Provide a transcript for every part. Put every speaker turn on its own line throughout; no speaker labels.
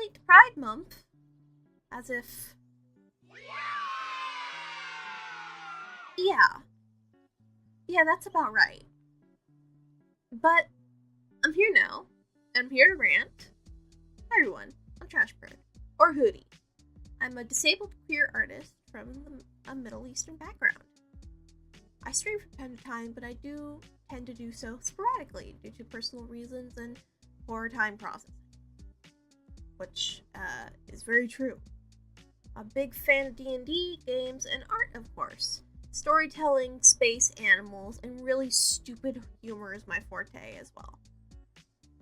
celebrate Pride Month as if, yeah, that's about right. But I'm here now, and I'm here to rant. Hi everyone, I'm Trashbird, or Hootie. I'm a disabled queer artist from a Middle Eastern background. I stream from time to time, but I do tend to do so sporadically due to personal reasons and poor time processing. Which is very true. A big fan of D&D, games, and art, of course. Storytelling, space animals, and really stupid humor is my forte as well.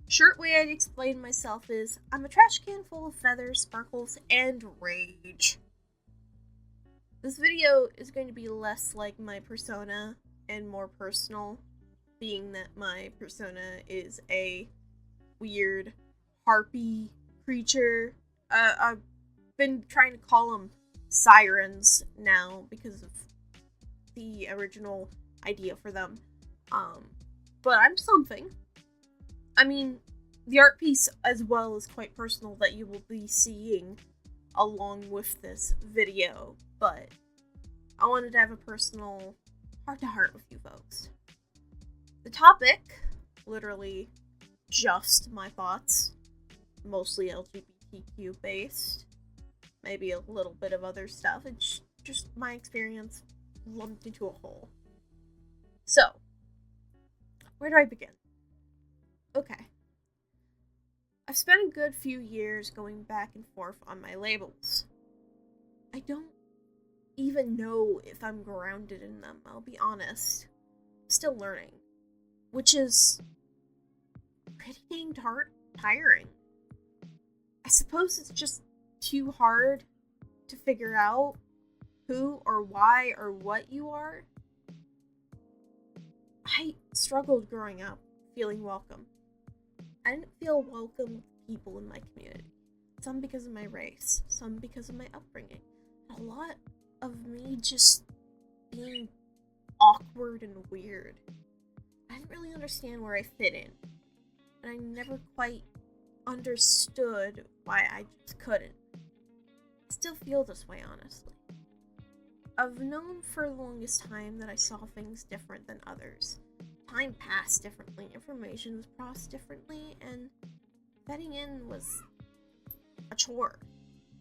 Short way I'd explain myself is, I'm a trash can full of feathers, sparkles, and rage. This video is going to be less like my persona and more personal, being that my persona is a weird harpy creature. I've been trying to call them sirens now because of the original idea for them. But I'm something. I mean, the art piece as well is quite personal that you will be seeing along with this video, but I wanted to have a personal heart-to-heart with you folks. The topic, literally just my thoughts, mostly LGBTQ based, maybe a little bit of other stuff. It's just my experience lumped into a whole. So, where do I begin? Okay. I've spent a good few years going back and forth on my labels. I don't even know if I'm grounded in them, I'll be honest. I'm still learning. Which is pretty dang tiring. I suppose it's just too hard to figure out who or why or what you are. I struggled growing up feeling welcome. I didn't feel welcome with people in my community. Some because of my race, some because of my upbringing. A lot of me just being awkward and weird. I didn't really understand where I fit in. And I never quite understood why I just couldn't. I still feel this way, honestly. I've known for the longest time that I saw things different than others. Time passed differently, information was processed differently, and fitting in was a chore.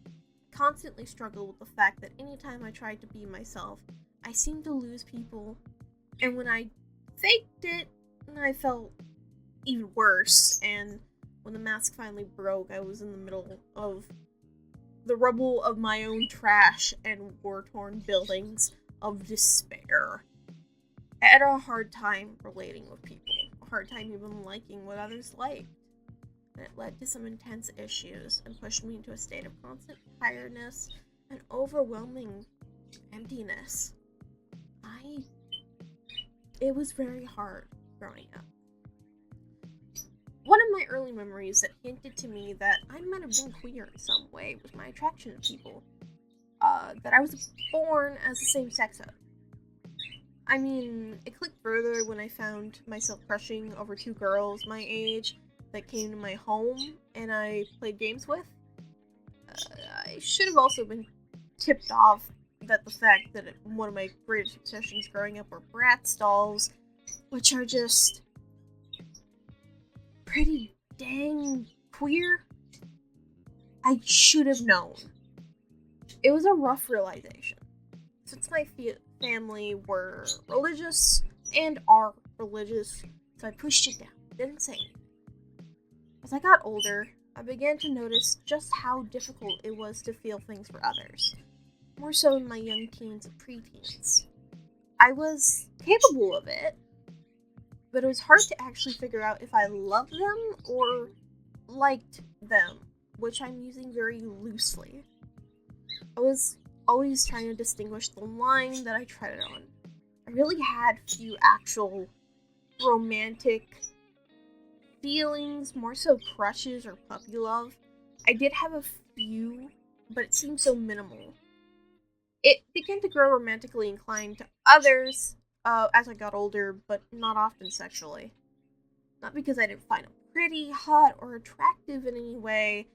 I constantly struggled with the fact that anytime I tried to be myself, I seemed to lose people, and when I faked it, I felt even worse, and when the mask finally broke, I was in the middle of the rubble of my own trash and war-torn buildings of despair. I had a hard time relating with people, a hard time even liking what others liked, and it led to some intense issues and pushed me into a state of constant tiredness and overwhelming emptiness. It was very hard growing up. One of my early memories that hinted to me that I might have been queer in some way was my attraction to people. That I was born as a same-sex. I mean, it clicked further when I found myself crushing over two girls my age that came to my home and I played games with. I should have also been tipped off that the fact that one of my greatest obsessions growing up were Bratz dolls, which are just pretty dang queer. I should have known. It was a rough realization. Since my family were religious and are religious, so I pushed it down, didn't say anything. As I got older, I began to notice just how difficult it was to feel things for others, more so in my young teens and preteens. I was capable of it, but it was hard to actually figure out if I loved them or liked them, which I'm using very loosely. I was always trying to distinguish the line that I treaded on. I really had few actual romantic feelings, more so crushes or puppy love. I did have a few, but it seemed so minimal. It began to grow romantically inclined to others as I got older, but not often sexually. Not because I didn't find them pretty, hot, or attractive in any way.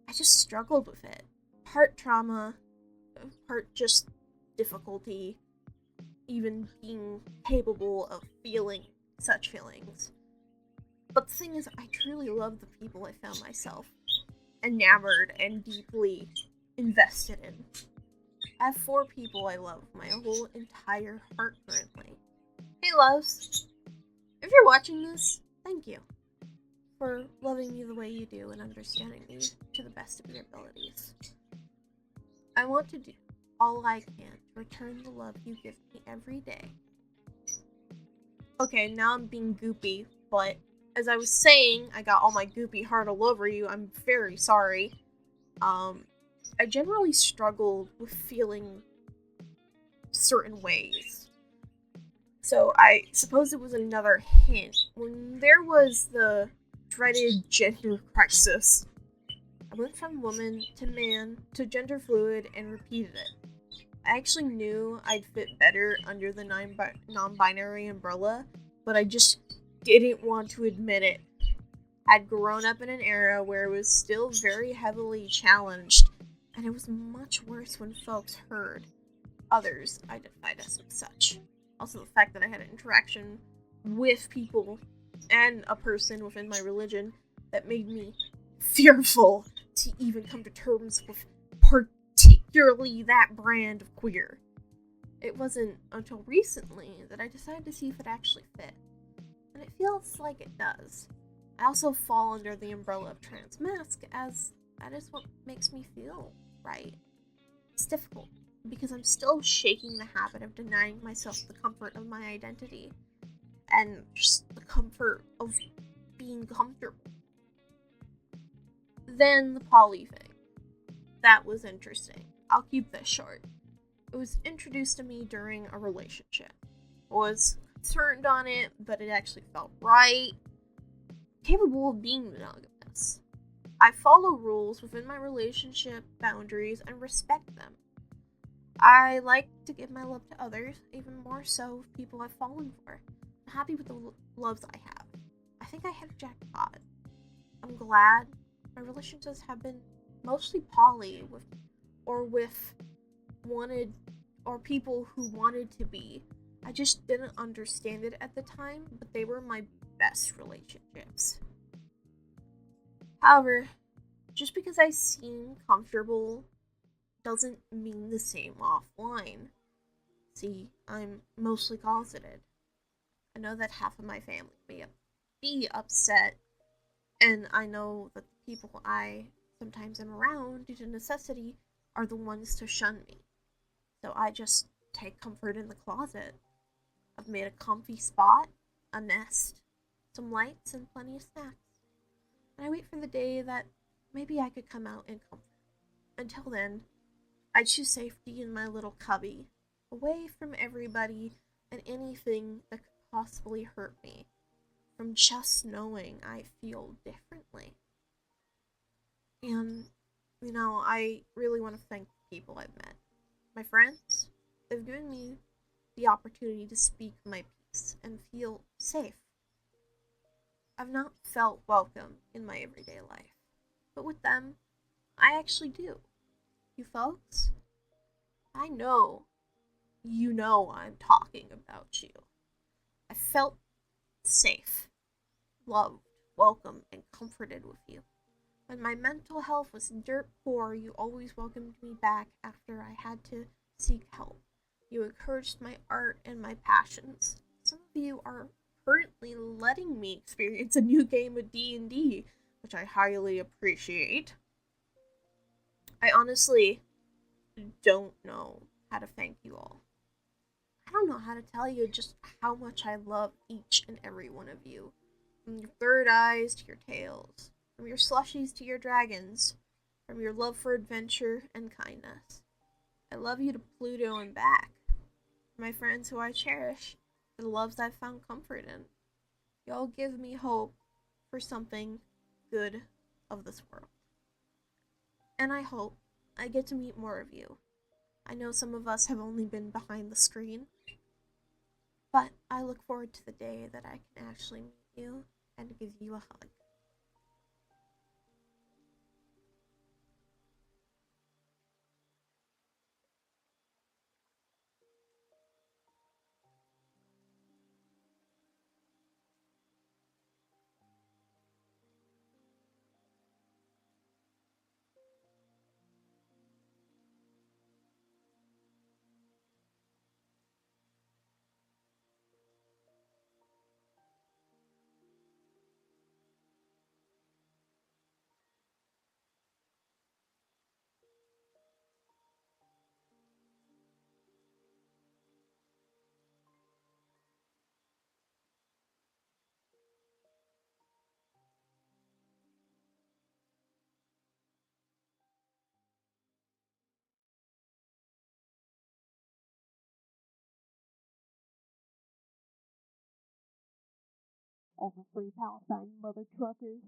I just struggled with it. Part trauma, part just difficulty, even being capable of feeling such feelings. But the thing is, I truly love the people I found myself enamored and deeply invested in. I have 4 people I love with my whole entire heart currently. Hey, loves. If you're watching this, thank you for loving me the way you do and understanding me to the best of your abilities. I want to do all I can to return the love you give me every day. Okay, now I'm being goopy, but as I was saying, I got all my goopy heart all over you. I'm very sorry. I generally struggled with feeling certain ways. So I suppose it was another hint. When there was the dreaded gender crisis, I went from woman to man to gender fluid and repeated it. I actually knew I'd fit better under the non-binary umbrella, but I just didn't want to admit it. I'd grown up in an era where it was still very heavily challenged, and it was much worse when folks heard others identified as such. Also, the fact that I had an interaction with people and a person within my religion that made me fearful to even come to terms with particularly that brand of queer. It wasn't until recently that I decided to see if it actually fit, and it feels like it does. I also fall under the umbrella of trans masc, as that is what makes me feel right. It's difficult, because I'm still shaking the habit of denying myself the comfort of my identity, and just the comfort of being comfortable. Then the poly thing. That was interesting. I'll keep this short. It was introduced to me during a relationship. I was concerned on it, but it actually felt right. Capable of being monogamous. I follow rules within my relationship boundaries and respect them. I like to give my love to others, even more so people I've fallen for. I'm happy with the loves I have. I think I hit a jackpot. I'm glad my relationships have been mostly poly with wanted or people who wanted to be. I just didn't understand it at the time, but they were my best relationships. However, just because I seem comfortable doesn't mean the same offline. See, I'm mostly closeted. I know that half of my family may be upset, and I know that the people I sometimes am around due to necessity are the ones to shun me. So I just take comfort in the closet. I've made a comfy spot, a nest, some lights, and plenty of snacks. And I wait for the day that maybe I could come out in comfort. Until then, I choose safety in my little cubby, away from everybody and anything that could possibly hurt me, from just knowing I feel differently. And, I really want to thank the people I've met. My friends, they've given me the opportunity to speak my piece and feel safe. I've not felt welcome in my everyday life, but with them, I actually do. You folks, I know you know I'm talking about you. I felt safe, loved, welcomed, and comforted with you. When my mental health was dirt poor, you always welcomed me back after I had to seek help. You encouraged my art and my passions. Some of you are currently letting me experience a new game of D&D, which I highly appreciate. I honestly don't know how to thank you all. I don't know how to tell you just how much I love each and every one of you. From your third eyes to your tails, from your slushies to your dragons, from your love for adventure and kindness. I love you to Pluto and back. My friends who I cherish, for the loves I've found comfort in. Y'all give me hope for something good of this world. And I hope I get to meet more of you. I know some of us have only been behind the screen, but I look forward to the day that I can actually meet you and give you a hug.
Over free Palestine, mother truckers.